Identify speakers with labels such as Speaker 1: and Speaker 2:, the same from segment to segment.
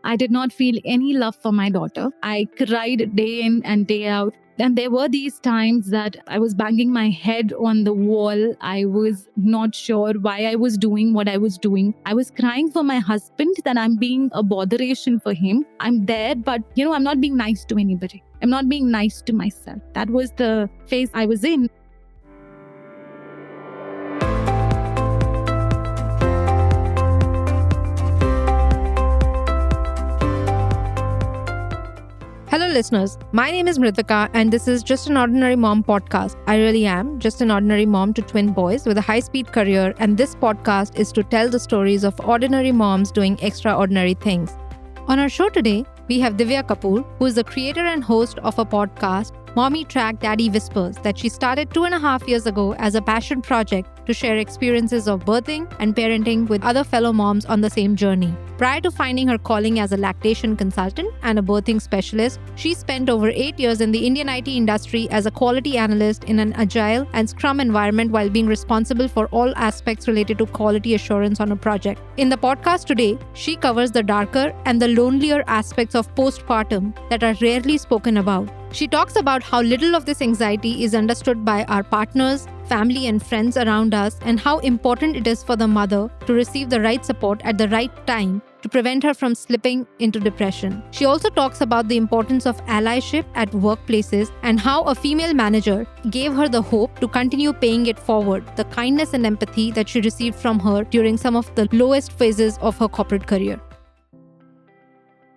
Speaker 1: I did not feel any love for my daughter. I cried day in and day out. And there were these times that I was banging my head on the wall. I was not sure why I was doing what I was doing. I was crying for my husband that I'm being a botheration for him. I'm there, but I'm not being nice to anybody. I'm not being nice to myself. That was the phase I was in.
Speaker 2: Hello listeners, my name is Mritika and this is Just an Ordinary Mom podcast. I really am just an ordinary mom to twin boys with a high-speed career, and this podcast is to tell the stories of ordinary moms doing extraordinary things. On our show today, we have Divya Kapoor, who is the creator and host of a podcast, Mommy Track Daddy Whispers, that she started 2.5 years ago as a passion project to share experiences of birthing and parenting with other fellow moms on the same journey. Prior to finding her calling as a lactation consultant and a birthing specialist, she spent over 8 years in the Indian IT industry as a quality analyst in an agile and scrum environment while being responsible for all aspects related to quality assurance on a project. In the podcast today, she covers the darker and the lonelier aspects of postpartum that are rarely spoken about. She talks about how little of this anxiety is understood by our partners, family, and friends around us, and how important it is for the mother to receive the right support at the right time to prevent her from slipping into depression. She also talks about the importance of allyship at workplaces and how a female manager gave her the hope to continue paying it forward, the kindness and empathy that she received from her during some of the lowest phases of her corporate career.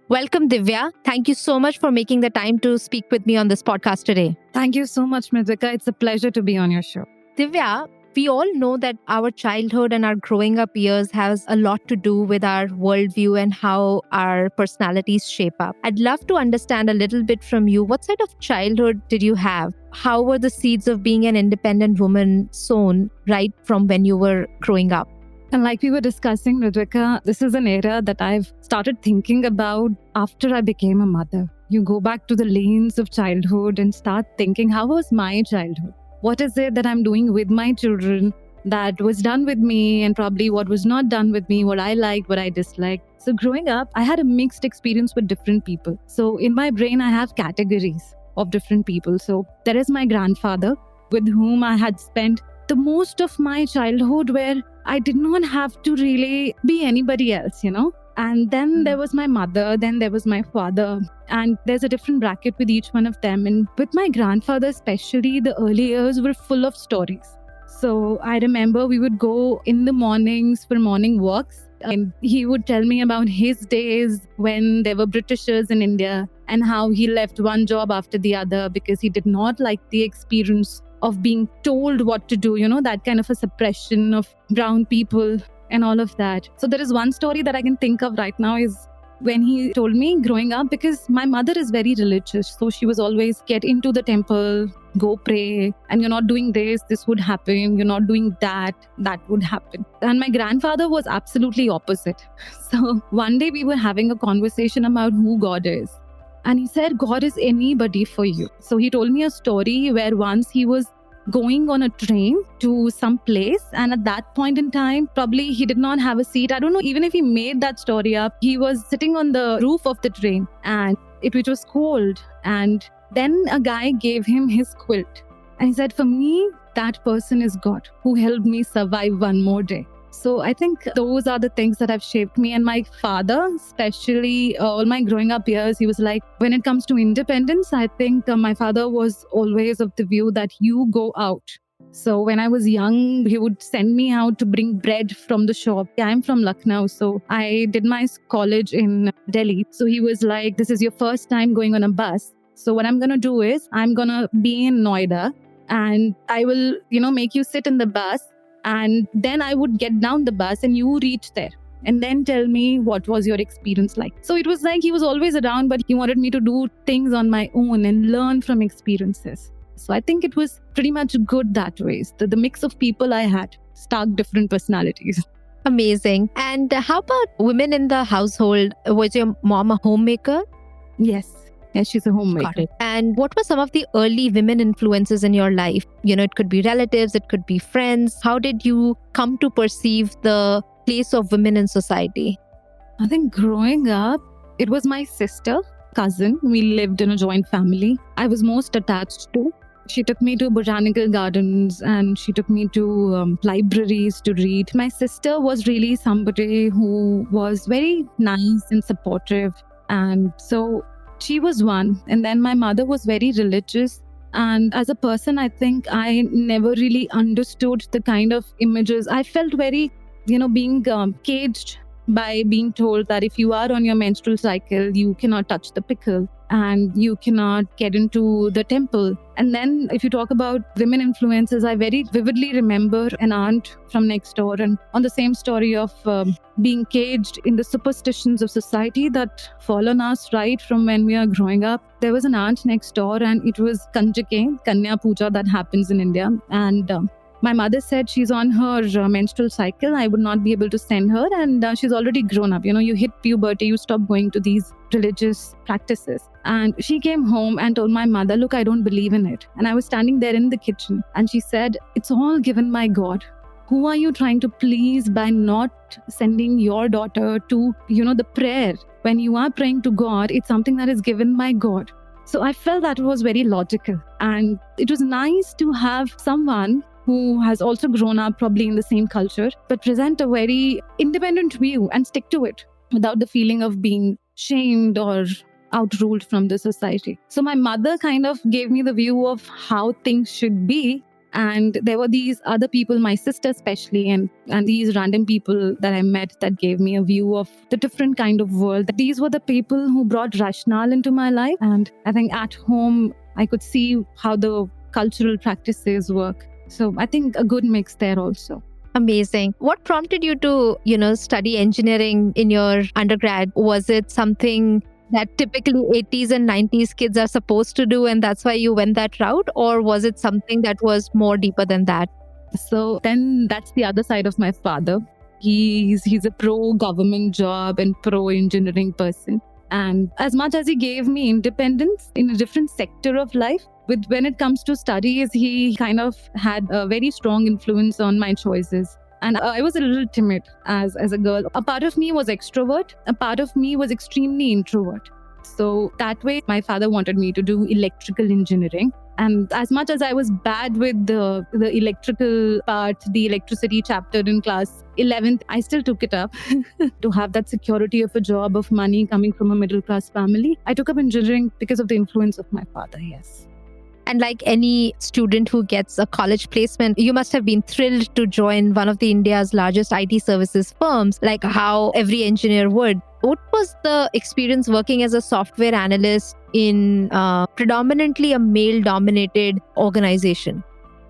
Speaker 2: Welcome, Divya. Thank you so much for making the time to speak with me on this podcast today.
Speaker 1: Thank you so much, Mritika. It's a pleasure to be on your show.
Speaker 2: Divya, we all know that our childhood and our growing up years has a lot to do with our worldview and how our personalities shape up. I'd love to understand a little bit from you. What sort of childhood did you have? How were the seeds of being an independent woman sown right from when you were growing up?
Speaker 1: And like we were discussing, Mritika, this is an era that I've started thinking about after I became a mother. You go back to the lanes of childhood and start thinking, how was my childhood? What is it that I'm doing with my children that was done with me, and probably what was not done with me, what I liked, what I disliked. So growing up, I had a mixed experience with different people. So in my brain, I have categories of different people. So there is my grandfather, with whom I had spent the most of my childhood, where I did not have to really be anybody else, And then there was my mother, then there was my father, and there's a different bracket with each one of them. And with my grandfather especially, the early years were full of stories. So I remember we would go in the mornings for morning walks, and he would tell me about his days when there were Britishers in India and how he left one job after the other because he did not like the experience of being told what to do, that kind of a suppression of brown people and all of that. So there is one story that I can think of right now is when he told me growing up, because my mother is very religious. So she was always get into the temple, go pray, and you're not doing this would happen. You're not doing that would happen. And my grandfather was absolutely opposite. So one day we were having a conversation about who God is. And he said, God is anybody for you. So he told me a story where once he was going on a train to some place, and at that point in time, probably he did not have a seat. I don't know, even if he made that story up, he was sitting on the roof of the train and it was cold. And then a guy gave him his quilt. And he said, for me, that person is God who helped me survive one more day. So I think those are the things that have shaped me. And my father, especially all my growing up years, he was like, when it comes to independence, I think my father was always of the view that you go out. So when I was young, he would send me out to bring bread from the shop. I'm from Lucknow, so I did my college in Delhi. So he was like, this is your first time going on a bus. So what I'm going to do is I'm going to be in Noida and I will, make you sit in the bus. And then I would get down the bus and you reach there and then tell me what was your experience like. So it was like he was always around, but he wanted me to do things on my own and learn from experiences. So I think it was pretty much good that way. The mix of people I had, stark different personalities.
Speaker 2: Amazing. And how about women in the household? Was your mom a homemaker?
Speaker 1: Yes. Yes, she's a homemaker.
Speaker 2: Got it. And what were some of the early women influences in your life? It could be relatives, it could be friends. How did you come to perceive the place of women in society?
Speaker 1: I think growing up, It was my sister, cousin. We lived in a joint family. I was most attached to. She took me to botanical gardens and she took me to libraries to read. My sister was really somebody who was very nice and supportive. And so she was one. And then my mother was very religious. And as a person, I think I never really understood the kind of images. I felt very, being caged by being told that if you are on your menstrual cycle, you cannot touch the pickle and you cannot get into the temple. And then if you talk about women influences, I very vividly remember an aunt from next door, and on the same story of being caged in the superstitions of society that fall on us right from when we are growing up. There was an aunt next door, and it was Kanjake, Kanya Puja, that happens in India. And my mother said she's on her menstrual cycle. I would not be able to send her, and she's already grown up. You hit puberty, you stop going to these religious practices. And she came home and told my mother, look, I don't believe in it. And I was standing there in the kitchen, and she said, it's all given by God. Who are you trying to please by not sending your daughter to, the prayer? When you are praying to God, it's something that is given by God. So I felt that was very logical. And it was nice to have someone who has also grown up probably in the same culture, but present a very independent view and stick to it without the feeling of being shamed or outruled from the society. So my mother kind of gave me the view of how things should be. And there were these other people, my sister especially, and these random people that I met that gave me a view of the different kind of world. These were the people who brought rationale into my life. And I think at home, I could see how the cultural practices work. So I think a good mix there also.
Speaker 2: Amazing. What prompted you to, study engineering in your undergrad? Was it something that typically 80s and 90s kids are supposed to do, and that's why you went that route? Or was it something that was more deeper than that?
Speaker 1: So then that's the other side of my father. He's a pro-government job and pro-engineering person. And as much as he gave me independence in a different sector of life, when it comes to studies, he kind of had a very strong influence on my choices. And I was a little timid as a girl. A part of me was extrovert. A part of me was extremely introvert. So that way, my father wanted me to do electrical engineering. And as much as I was bad with the electrical part, the electricity chapter in class 11th, I still took it up to have that security of a job, of money coming from a middle class family. I took up engineering because of the influence of my father, yes.
Speaker 2: And like any student who gets a college placement, you must have been thrilled to join one of India's largest IT services firms, like how every engineer would. What was the experience working as a software analyst in predominantly a male-dominated organization?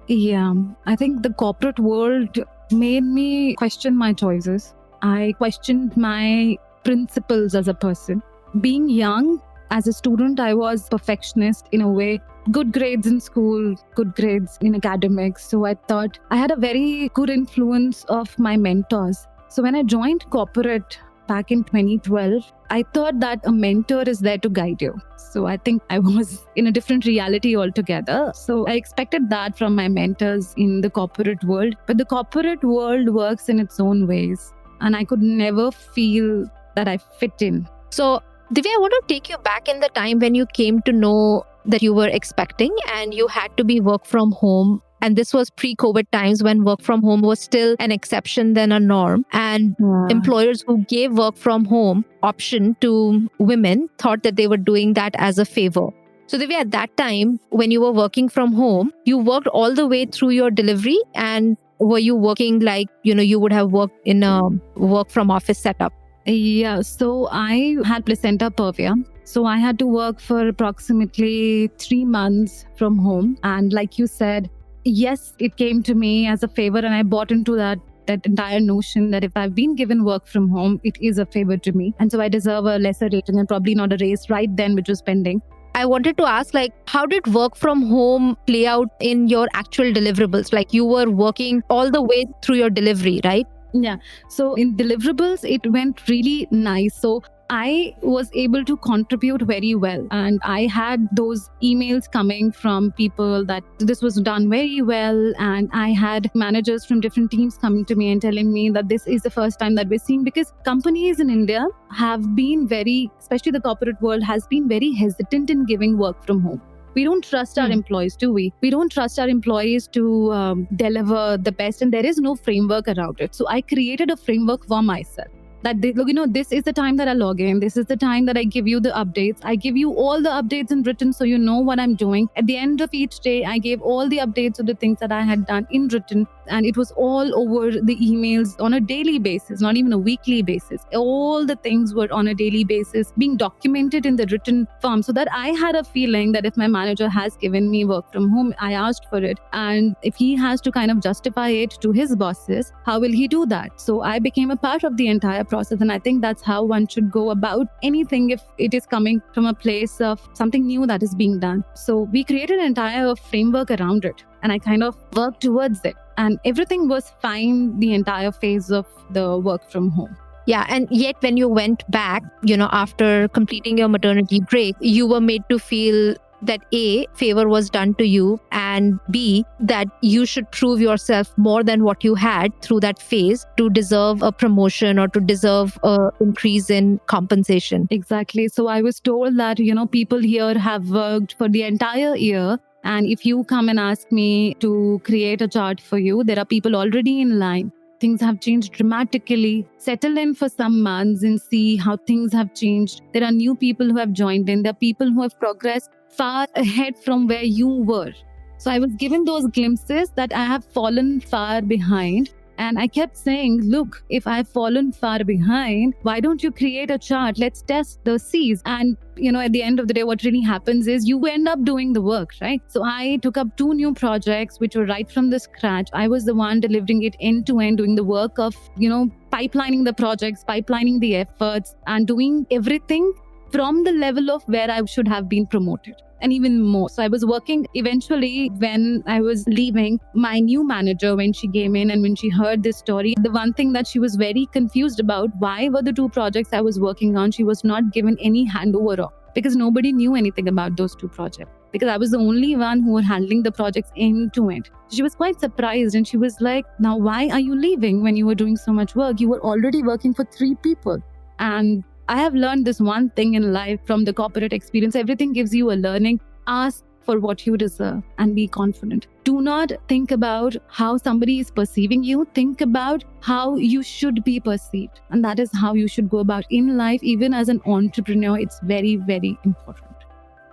Speaker 1: Yeah, I think the corporate world made me question my choices. I questioned my principles as a person. Being young, as a student, I was perfectionist in a way. Good grades in school, good grades in academics. So I thought I had a very good influence of my mentors. So when I joined corporate back in 2012, I thought that a mentor is there to guide you. So I think I was in a different reality altogether. So I expected that from my mentors in the corporate world. But the corporate world works in its own ways. And I could never feel that I fit in.
Speaker 2: So Divya, I want to take you back in the time when you came to know that you were expecting and you had to be work from home. And this was pre-COVID times when work from home was still an exception than a norm. And employers who gave work from home option to women thought that they were doing that as a favor. So Divya, at that time, when you were working from home, you worked all the way through your delivery, and were you working like, you would have worked in a work from office setup?
Speaker 1: Yeah, so I had placenta previa. So I had to work for approximately 3 months from home. And like you said, yes, it came to me as a favor, and I bought into that entire notion that if I've been given work from home, it is a favor to me. And so I deserve a lesser rating and probably not a raise right then, which was pending.
Speaker 2: I wanted to ask, how did work from home play out in your actual deliverables? Like you were working all the way through your delivery, right?
Speaker 1: Yeah. So in deliverables, it went really nice. So I was able to contribute very well. And I had those emails coming from people that this was done very well. And I had managers from different teams coming to me and telling me that this is the first time that we're seeing, because companies in India have been very, especially the corporate world, has been very hesitant in giving work from home. We don't trust our employees, do we? We don't trust our employees to deliver the best, and there is no framework around it. So I created a framework for myself. That this is the time that I log in. This is the time that I give you the updates. I give you all the updates in written so you know what I'm doing. At the end of each day, I gave all the updates of the things that I had done in written. And it was all over the emails on a daily basis, not even a weekly basis. All the things were on a daily basis being documented in the written form, so that I had a feeling that if my manager has given me work from home, I asked for it. And if he has to kind of justify it to his bosses, how will he do that? So I became a part of the entire process. And I think that's how one should go about anything if it is coming from a place of something new that is being done. So we created an entire framework around it, and I kind of worked towards it. And everything was fine the entire phase of the work from home.
Speaker 2: Yeah, and yet when you went back, after completing your maternity break, you were made to feel that A, favor was done to you, and B, that you should prove yourself more than what you had through that phase to deserve a promotion or to deserve an increase in compensation.
Speaker 1: Exactly. So I was told that, people here have worked for the entire year. And if you come and ask me to create a chart for you, there are people already in line. Things have changed dramatically. Settle in for some months and see how things have changed. There are new people who have joined in. There are people who have progressed far ahead from where you were. So I was given those glimpses that I have fallen far behind. And I kept saying, look, if I've fallen far behind, why don't you create a chart? Let's test the C's. And, at the end of the day, what really happens is you end up doing the work, right? So I took up 2 new projects, which were right from the scratch. I was the one delivering it end to end, doing the work of, pipelining the projects, pipelining the efforts, and doing everything from the level of where I should have been promoted. And even more. So I was working eventually when I was leaving. My new manager, when she came in and when she heard this story, the one thing that she was very confused about, why were the 2 projects I was working on, she was not given any handover of, because nobody knew anything about those 2 projects. Because I was the only one who was handling the projects end to end. She was quite surprised and she was like, now why are you leaving when you were doing so much work? You were already working for 3 people. And I have learned this one thing in life from the corporate experience. Everything gives you a learning. Ask for what you deserve and be confident. Do not think about how somebody is perceiving you. Think about how you should be perceived. And that is how you should go about in life. Even as an entrepreneur, it's very, very important.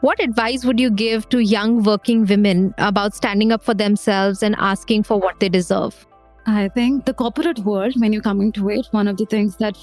Speaker 2: What advice would you give to young working women about standing up for themselves and asking for what they deserve?
Speaker 1: I think the corporate world, when you're coming to it, one of the things that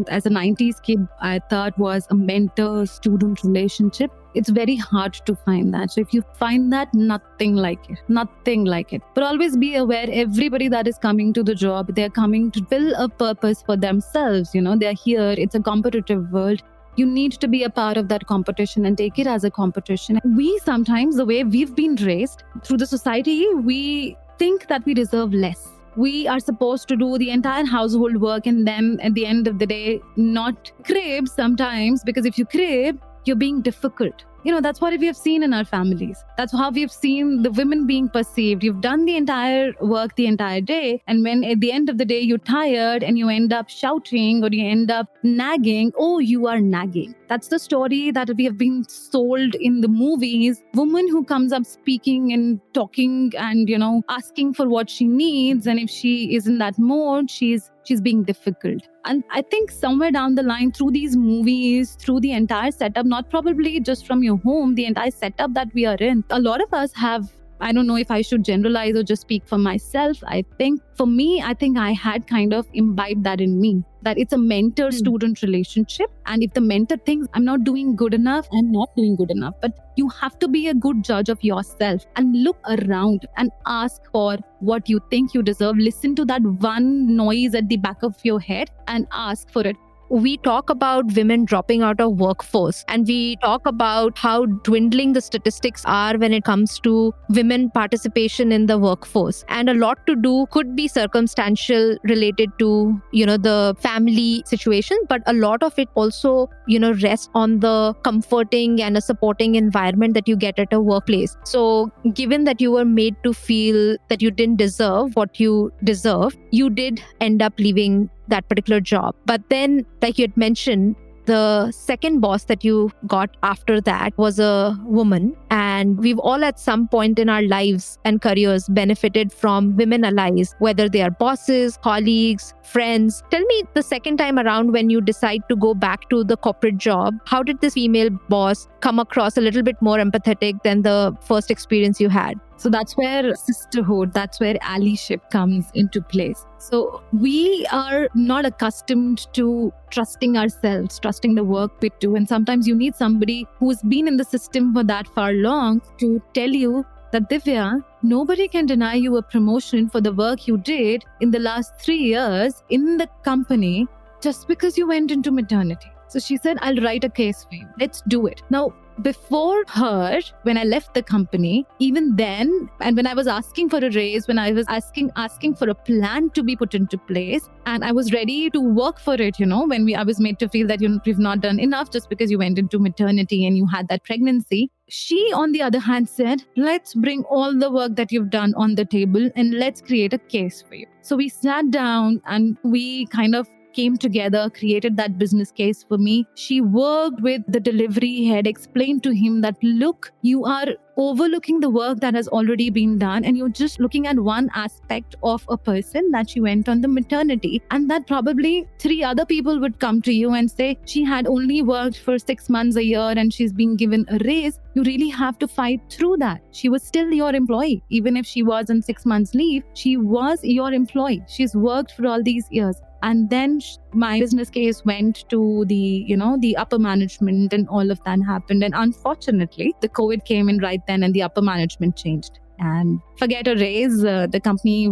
Speaker 1: as a 90s kid, I thought was a mentor-student relationship. It's very hard to find that. So if you find that, nothing like it. But always be aware, everybody that is coming to the job, they're coming to fill a purpose for themselves. They're here. It's a competitive world. You need to be a part of that competition and take it as a competition. We sometimes, the way we've been raised through the society, we think that we deserve less. We are supposed to do the entire household work and then at the end of the day, not crib sometimes, because if you crib, you're being difficult. That's what we have seen in our families. That's how we have seen the women being perceived. You've done the entire work the entire day. And when at the end of the day, you're tired and you end up shouting or you end up nagging, oh, you are nagging. That's the story that we have been sold in the movies. Woman who comes up speaking and talking and, asking for what she needs. And if she is in that mode, she's being difficult. And I think somewhere down the line, through these movies, through the entire setup, not probably just from your home, the entire setup that we are in, a lot of us have, I don't know if I should generalize or just speak for myself. I think for me, I had kind of imbibed that in me, that it's a mentor-student relationship. And if the mentor thinks I'm not doing good enough, I'm not doing good enough. But you have to be a good judge of yourself and look around and ask for what you think you deserve. Listen to that one noise at the back of your head and ask for it.
Speaker 2: we talk about women dropping out of workforce, and we talk about how dwindling the statistics are when it comes to women participation in the workforce. And a lot to do could be circumstantial, related to, the family situation, but a lot of it also, rests on the comforting and a supporting environment that you get at a workplace. So given that you were made to feel that you didn't deserve what you deserved, you did end up leaving that particular job. But then, like you had mentioned, the second boss that you got after that was a woman. And we've all at some point in our lives and careers benefited from women allies, whether they are bosses, colleagues, friends. Tell me, the second time around when you decide to go back to the corporate job, how did this female boss come across a little bit more empathetic than the first experience you had?
Speaker 1: So that's where sisterhood, that's where allyship comes into place. So we are not accustomed to trusting ourselves, trusting the work we do. And sometimes you need somebody who's been in the system for that far long to tell you that, Divya, nobody can deny you a promotion for the work you did in the last 3 years in the company just because you went into maternity. So she said, I'll write a case for you. Let's do it. Now, before her, when I left the company, even then, and when I was asking for a raise, when I was asking for a plan to be put into place, and I was ready to work for it, when I was made to feel that you've not done enough just because you went into maternity and you had that pregnancy. She, on the other hand, said, let's bring all the work that you've done on the table and let's create a case for you. So we sat down and we kind of came together, created that business case for me. She worked with the delivery head, explained to him that, look, you are overlooking the work that has already been done and you're just looking at one aspect of a person that she went on the maternity, and that probably 3 other people would come to you and say she had only worked for 6 months a year and she's being given a raise. You really have to fight through that. She was still your employee. Even if she was on 6 months leave, she was your employee. She's worked for all these years. And then my business case went to the upper management and all of that happened. And unfortunately, the COVID came in right then and the upper management changed. And forget a raise, the company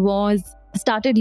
Speaker 1: started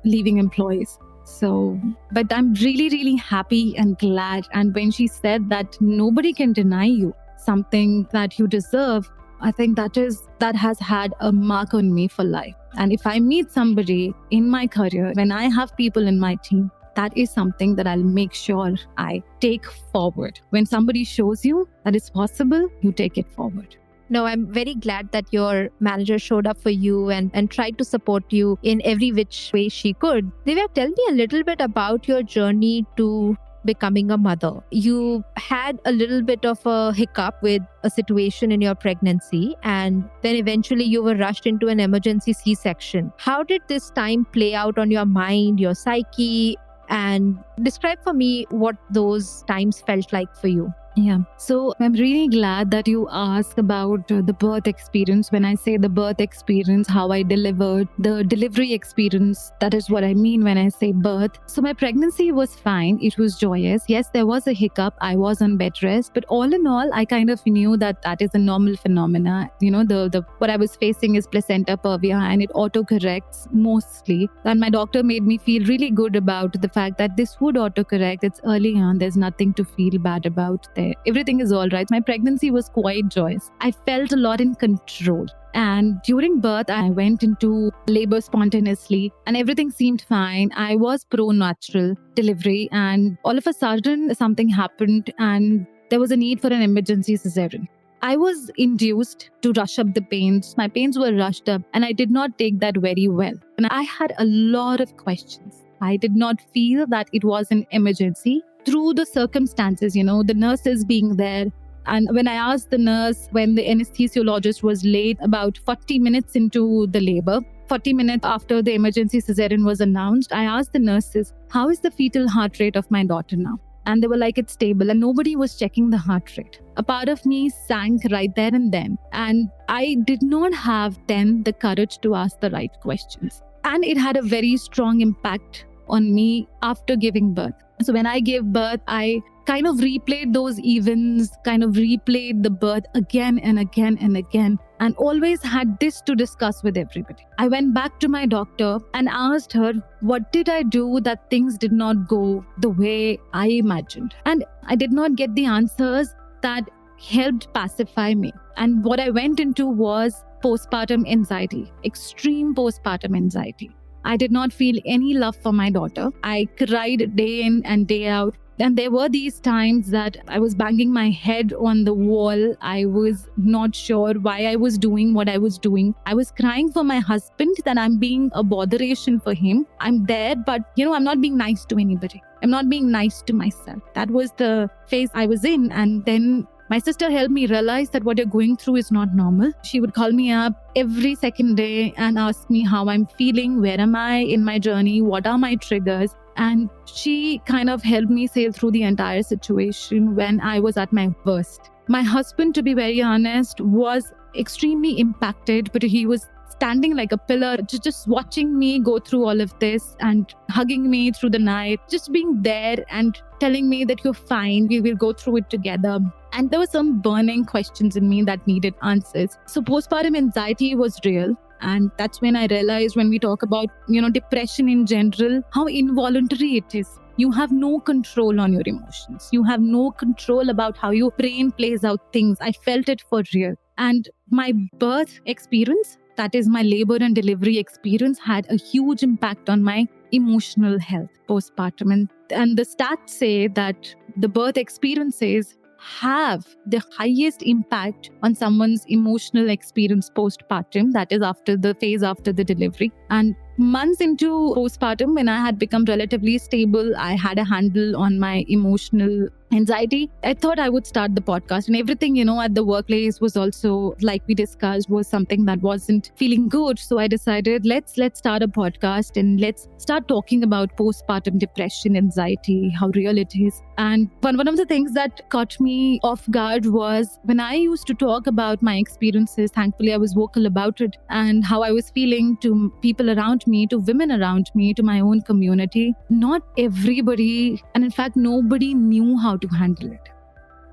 Speaker 1: leaving employees. So, but I'm really, really happy and glad. And when she said that nobody can deny you something that you deserve, I think that has had a mark on me for life. And if I meet somebody in my career, when I have people in my team, that is something that I'll make sure I take forward. When somebody shows you that it's possible, you take it forward.
Speaker 2: No, I'm very glad that your manager showed up for you and tried to support you in every which way she could. Divya, tell me a little bit about your journey to becoming a mother. You had a little bit of a hiccup with a situation in your pregnancy, and then eventually you were rushed into an emergency C-section. How did this time play out on your mind, your psyche, and describe for me what those times felt like for you?
Speaker 1: Yeah. So I'm really glad that you asked about the birth experience. When I say the birth experience, how I delivered, the delivery experience, that is what I mean when I say birth. So my pregnancy was fine. It was joyous. Yes, there was a hiccup. I was on bed rest. But all in all, I kind of knew that is a normal phenomena. The what I was facing is placenta previa and it autocorrects mostly. And my doctor made me feel really good about the fact that this would autocorrect. It's early on. There's nothing to feel bad about there. Everything is all right. My pregnancy was quite joyous. I felt a lot in control. And during birth, I went into labor spontaneously and everything seemed fine. I was pro-natural delivery and all of a sudden something happened and there was a need for an emergency cesarean. I was induced to rush up the pains. My pains were rushed up and I did not take that very well. And I had a lot of questions. I did not feel that it was an emergency. Through the circumstances, the nurses being there. And when I asked the nurse, when the anesthesiologist was late, about 40 minutes into the labor, 40 minutes after the emergency cesarean was announced, I asked the nurses, how is the fetal heart rate of my daughter now? And they were like, it's stable. And nobody was checking the heart rate. A part of me sank right there and then. And I did not have then the courage to ask the right questions. And it had a very strong impact on me after giving birth. So when I gave birth, I kind of replayed those events, kind of replayed the birth again and again and again, and always had this to discuss with everybody. I went back to my doctor and asked her, what did I do that things did not go the way I imagined? And I did not get the answers that helped pacify me. And what I went into was postpartum anxiety, extreme postpartum anxiety. I did not feel any love for my daughter. I cried day in and day out. And there were these times that I was banging my head on the wall. I was not sure why I was doing what I was doing. I was crying for my husband that I'm being a botheration for him. I'm there, but I'm not being nice to anybody. I'm not being nice to myself. That was the phase I was in. And then my sister helped me realize that what you're going through is not normal. She would call me up every second day and ask me how I'm feeling, where am I in my journey, what are my triggers. And she kind of helped me sail through the entire situation when I was at my worst. My husband, to be very honest, was extremely impacted, but he was standing like a pillar, just watching me go through all of this and hugging me through the night, just being there and telling me that you're fine, we will go through it together. And there were some burning questions in me that needed answers. So postpartum anxiety was real. And that's when I realized, when we talk about, depression in general, how involuntary it is. You have no control on your emotions. You have no control about how your brain plays out things. I felt it for real. And my birth experience, that is my labor and delivery experience, had a huge impact on my emotional health postpartum. And the stats say that the birth experiences have the highest impact on someone's emotional experience postpartum, that is after the phase after the delivery. And months into postpartum, when I had become relatively stable, I had a handle on my emotional anxiety, I thought I would start the podcast. And everything, at the workplace was also, like we discussed, was something that wasn't feeling good. So I decided, let's start a podcast and let's start talking about postpartum depression, anxiety, how real it is. And one of the things that caught me off guard was when I used to talk about my experiences, thankfully I was vocal about it, and how I was feeling to people around me, to women around me, to my own community. Not everybody, and in fact, nobody knew how to handle it.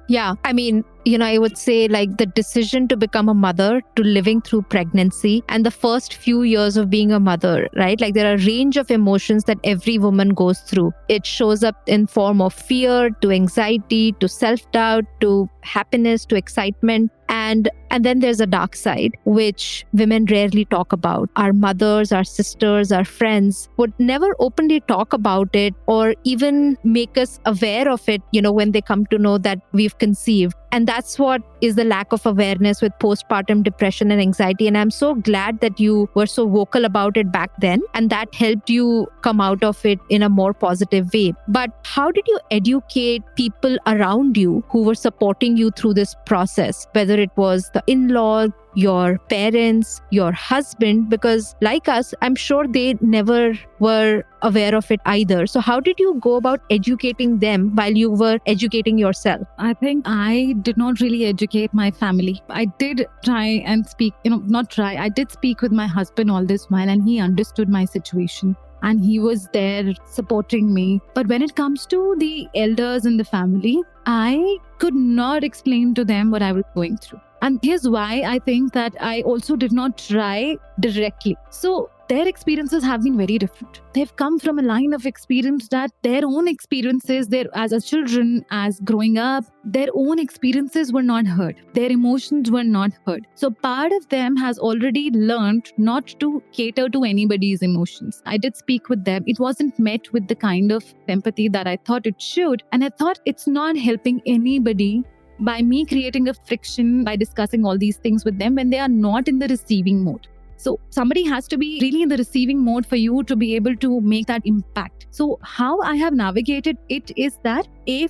Speaker 2: Yeah, I mean, I would say like the decision to become a mother, to living through pregnancy and the first few years of being a mother, right? Like there are a range of emotions that every woman goes through. It shows up in form of fear, to anxiety, to self-doubt, to happiness, to excitement. And then there's a dark side, which women rarely talk about. Our mothers, our sisters, our friends would never openly talk about it or even make us aware of it, when they come to know that we've conceived. And that's what is the lack of awareness with postpartum depression and anxiety. And I'm so glad that you were so vocal about it back then, and that helped you come out of it in a more positive way. But how did you educate people around you who were supporting you through this process, whether it was the in-laws, your parents, your husband? Because like us, I'm sure they never were aware of it either. So how did you go about educating them while you were educating yourself?
Speaker 1: I think I did not really educate my family. I did try and speak, I did speak with my husband all this while, and he understood my situation. And he was there supporting me. But when it comes to the elders in the family, I could not explain to them what I was going through. And here's why I think that I also did not try directly. So their experiences have been very different. They've come from a line of experience that their own experiences, as a children, as growing up, their own experiences were not heard. Their emotions were not heard. So part of them has already learned not to cater to anybody's emotions. I did speak with them. It wasn't met with the kind of empathy that I thought it should. And I thought it's not helping anybody by me creating a friction by discussing all these things with them when they are not in the receiving mode. So somebody has to be really in the receiving mode for you to be able to make that impact. So how I have navigated it is that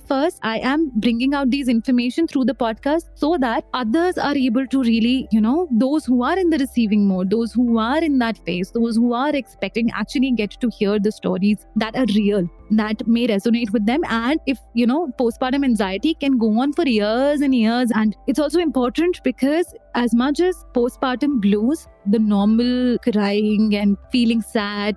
Speaker 1: first, I am bringing out these information through the podcast so that others are able to really, those who are in the receiving mode, those who are in that phase, those who are expecting, actually get to hear the stories that are real, that may resonate with them. And if, postpartum anxiety can go on for years and years. And it's also important because as much as postpartum blues, the normal crying and feeling sad,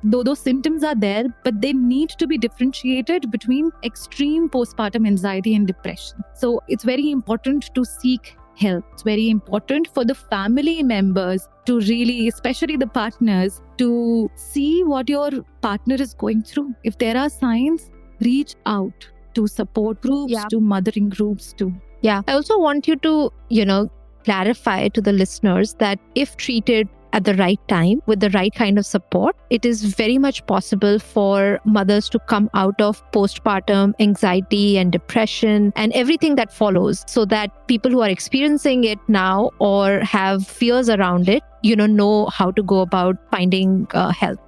Speaker 1: though those symptoms are there, but they need to be differentiated between extreme extreme postpartum anxiety and depression. So it's very important to seek help. It's very important for the family members to really, especially the partners, to see what your partner is going through. If there are signs, reach out to support groups,
Speaker 2: Yeah.
Speaker 1: to mothering groups too.
Speaker 2: Yeah. I also want you to, clarify to the listeners that if treated at the right time with the right kind of support, it is very much possible for mothers to come out of postpartum anxiety and depression and everything that follows, so that people who are experiencing it now or have fears around it, know how to go about finding help.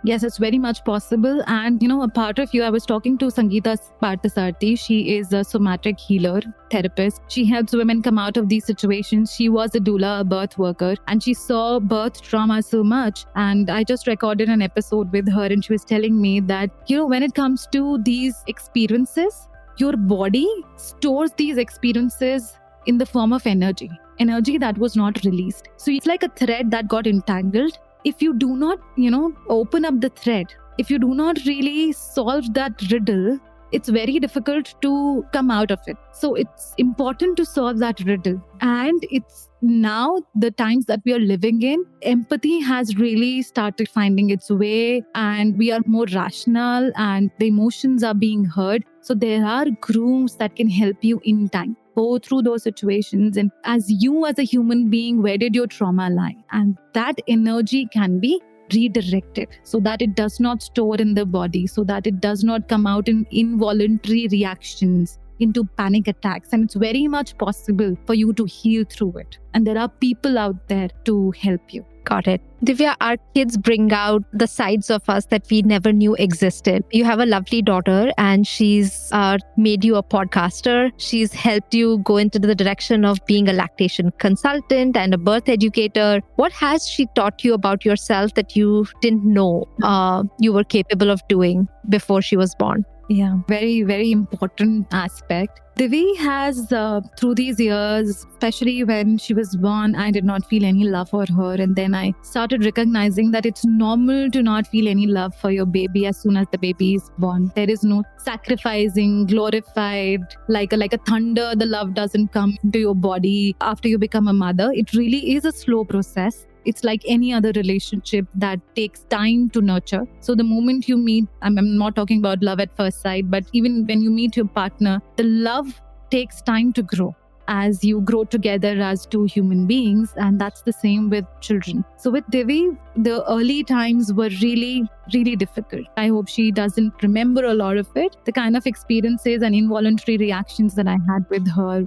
Speaker 1: Yes, it's very much possible. And, a part of you, I was talking to Sangeeta Parthasarthi. She is a somatic healer, therapist. She helps women come out of these situations. She was a doula, a birth worker, and she saw birth trauma so much. And I just recorded an episode with her, and she was telling me that, when it comes to these experiences, your body stores these experiences in the form of energy that was not released. So it's like a thread that got entangled. If you do not, open up the thread, if you do not really solve that riddle, it's very difficult to come out of it. So it's important to solve that riddle. And it's now the times that we are living in, empathy has really started finding its way, and we are more rational and the emotions are being heard. So there are grooves that can help you in time go through those situations. And as a human being, where did your trauma lie? And that energy can be redirected so that it does not store in the body, so that it does not come out in involuntary reactions, into panic attacks. And it's very much possible for you to heal through it. And there are people out there to help you.
Speaker 2: Got it. Divya, our kids bring out the sides of us that we never knew existed. You have a lovely daughter and she's made you a podcaster. She's helped you go into the direction of being a lactation consultant and a birth educator. What has she taught you about yourself that you didn't know you were capable of doing before she was born?
Speaker 1: Yeah, very, very important aspect. Divi has, through these years, especially when she was born, I did not feel any love for her. And then I started recognizing that it's normal to not feel any love for your baby as soon as the baby is born. There is no sacrificing, glorified, like a thunder. The love doesn't come into your body after you become a mother. It really is a slow process. It's like any other relationship that takes time to nurture. So the moment you meet, I'm not talking about love at first sight, but even when you meet your partner, the love takes time to grow as you grow together as two human beings. And that's the same with children. So with Divi, the early times were really, really difficult. I hope she doesn't remember a lot of it. The kind of experiences and involuntary reactions that I had with her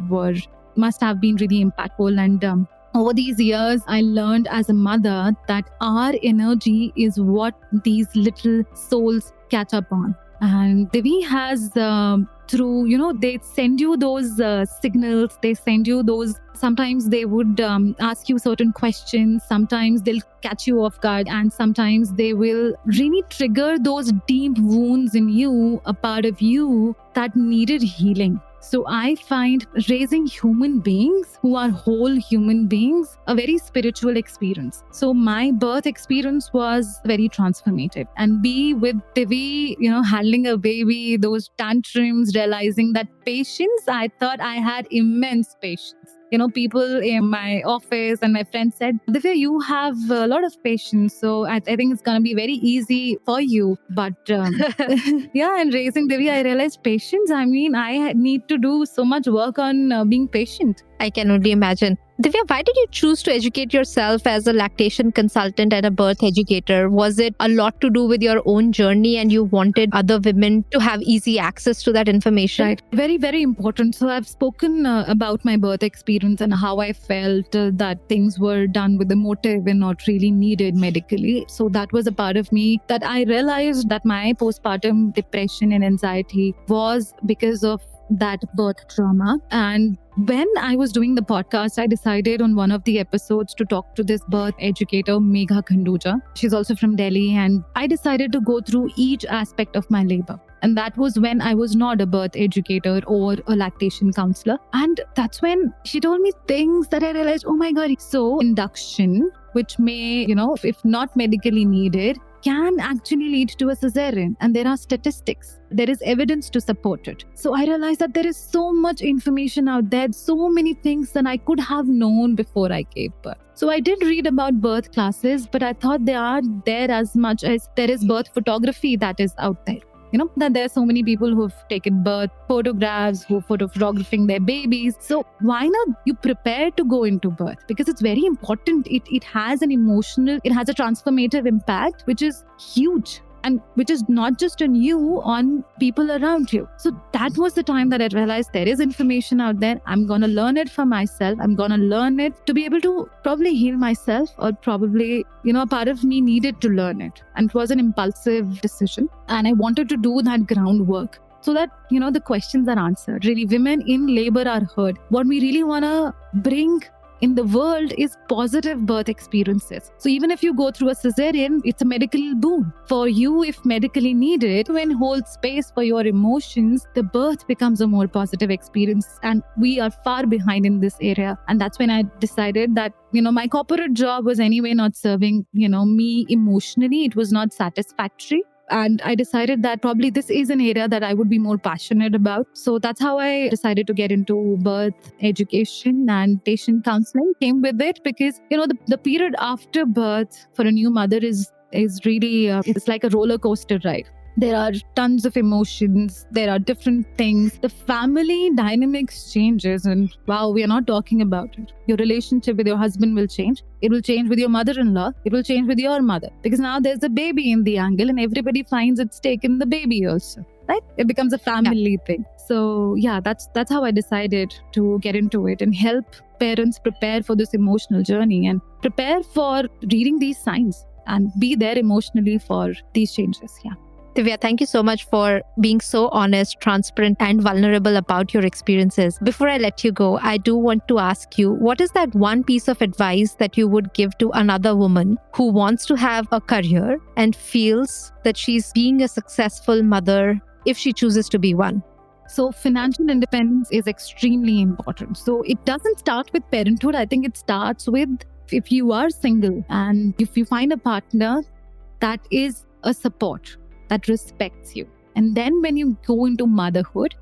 Speaker 1: must have been really impactful. And over these years, I learned as a mother that our energy is what these little souls catch up on. And Divi has, through, they send you those signals, they send you those, sometimes they would ask you certain questions, sometimes they'll catch you off guard, and sometimes they will really trigger those deep wounds in you, a part of you that needed healing. So I find raising human beings who are whole human beings a very spiritual experience. So my birth experience was very transformative. And be with Divi, handling a baby, those tantrums, realizing that patience, I thought I had immense patience. People in my office and my friends said, Divya, you have a lot of patience. So I think it's going to be very easy for you. But yeah, and raising Divya, I realized patience. I need to do so much work on being patient.
Speaker 2: I can only imagine. Divya, why did you choose to educate yourself as a lactation consultant and a birth educator? Was it a lot to do with your own journey and you wanted other women to have easy access to that information?
Speaker 1: Right. Very, very important. So I've spoken about my birth experience and how I felt that things were done with a motive and not really needed medically. So that was a part of me that I realized that my postpartum depression and anxiety was because of that birth trauma. And when I was doing the podcast, I decided on one of the episodes to talk to this birth educator, Megha Khanduja. She's also from Delhi. And I decided to go through each aspect of my labor. And that was when I was not a birth educator or a lactation counselor. And that's when she told me things that I realized, oh my God. So induction, which may, if not medically needed, can actually lead to a cesarean, and there are statistics. There is evidence to support it. So I realized that there is so much information out there, so many things that I could have known before I gave birth. So I did read about birth classes, but I thought they aren't there as much as there is birth photography that is out there. That there are so many people who've taken birth photographs, who are photographing their babies. So why not you prepare to go into birth? Because it's very important. It has an emotional, it has a transformative impact, which is huge. And which is not just on you, on people around you. So that was the time that I realized there is information out there. I'm going to learn it for myself. I'm going to learn it to be able to probably heal myself, or probably, a part of me needed to learn it. And it was an impulsive decision. And I wanted to do that groundwork so that, the questions are answered. Really, women in labor are heard. What we really want to bring in the world is positive birth experiences. So even if you go through a cesarean, it's a medical boon. For you, if medically needed, when hold space for your emotions, the birth becomes a more positive experience. And we are far behind in this area. And that's when I decided that, my corporate job was anyway not serving, me emotionally. It was not satisfactory. And I decided that probably this is an area that I would be more passionate about. So that's how I decided to get into birth education, and patient counseling came with it, because, the period after birth for a new mother is really, it's like a roller coaster ride. There are tons of emotions. There are different things. The family dynamics changes, and wow, we are not talking about it. Your relationship with your husband will change. It will change with your mother-in-law. It will change with your mother, because now there's a baby in the angle, and everybody finds at stake in the baby also, right? It becomes a family thing. So yeah, that's how I decided to get into it and help parents prepare for this emotional journey and prepare for reading these signs and be there emotionally for these changes. Yeah.
Speaker 2: Divya, thank you so much for being so honest, transparent, and vulnerable about your experiences. Before I let you go, I do want to ask you, what is that one piece of advice that you would give to another woman who wants to have a career and feels that she's being a successful mother if she chooses to be one?
Speaker 1: So financial independence is extremely important. So it doesn't start with parenthood. I think it starts with, if you are single and if you find a partner that is a support, that respects you. And then when you go into motherhood,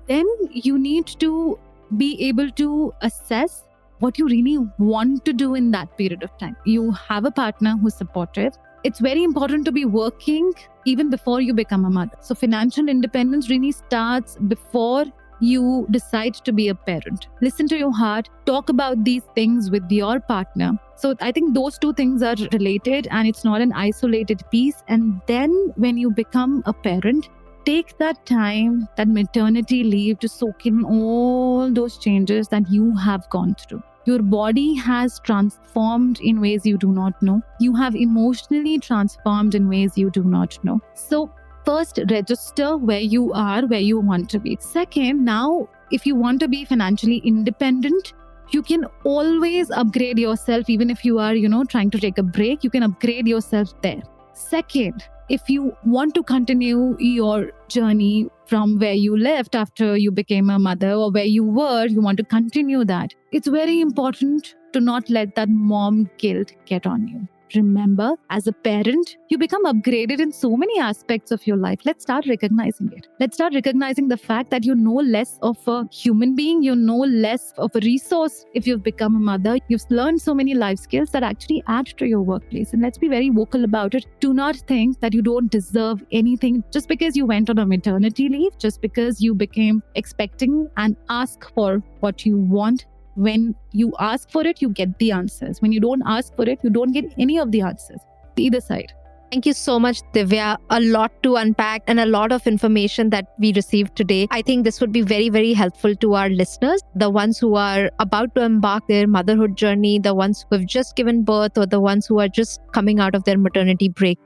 Speaker 1: then you need to be able to assess what you really want to do in that period of time. You have a partner who's supportive. It's very important to be working even before you become a mother. So financial independence really starts before you decide to be a parent. Listen to your heart, talk about these things with your partner. So I think those two things are related, and it's not an isolated piece. And then when you become a parent, take that time, that maternity leave, to soak in all those changes that you have gone through. Your body has transformed in ways you do not know. You have emotionally transformed in ways you do not know. So first, register where you are, where you want to be. Second, now, if you want to be financially independent, you can always upgrade yourself. Even if you are, trying to take a break, you can upgrade yourself there. Second, if you want to continue your journey from where you left after you became a mother, or where you were, you want to continue that, it's very important to not let that mom guilt get on you. Remember, as a parent, you become upgraded in so many aspects of your life. Let's start recognizing it. Let's start recognizing the fact that you're no less of a human being. You're no less of a resource if you've become a mother. You've learned so many life skills that actually add to your workplace. And let's be very vocal about it. Do not think that you don't deserve anything just because you went on a maternity leave, just because you became expecting, and ask for what you want. When you ask for it, you get the answers. When you don't ask for it, you don't get any of the answers. Either side.
Speaker 2: Thank you so much, Divya. A lot to unpack and a lot of information that we received today. I think this would be very, very helpful to our listeners, the ones who are about to embark their motherhood journey, the ones who have just given birth, or the ones who are just coming out of their maternity break.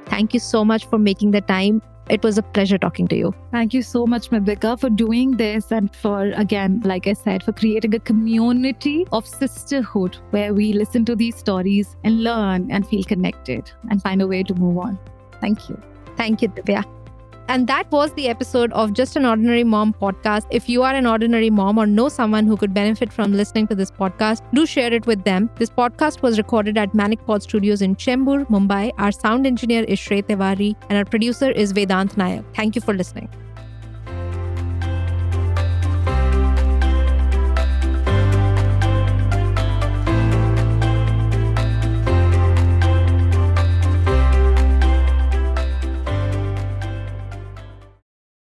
Speaker 2: Thank you so much for making the time. It was a pleasure talking to you.
Speaker 1: Thank you so much, Madhvika, for doing this, and for, again, like I said, for creating a community of sisterhood where we listen to these stories and learn and feel connected and find a way to move on. Thank you.
Speaker 2: Thank you, Divya. And that was the episode of Just an Ordinary Mom podcast. If you are an ordinary mom or know someone who could benefit from listening to this podcast, do share it with them. This podcast was recorded at Manic Pod Studios in Chembur, Mumbai. Our sound engineer is Shrey Tiwari and our producer is Vedant Nayak. Thank you for listening.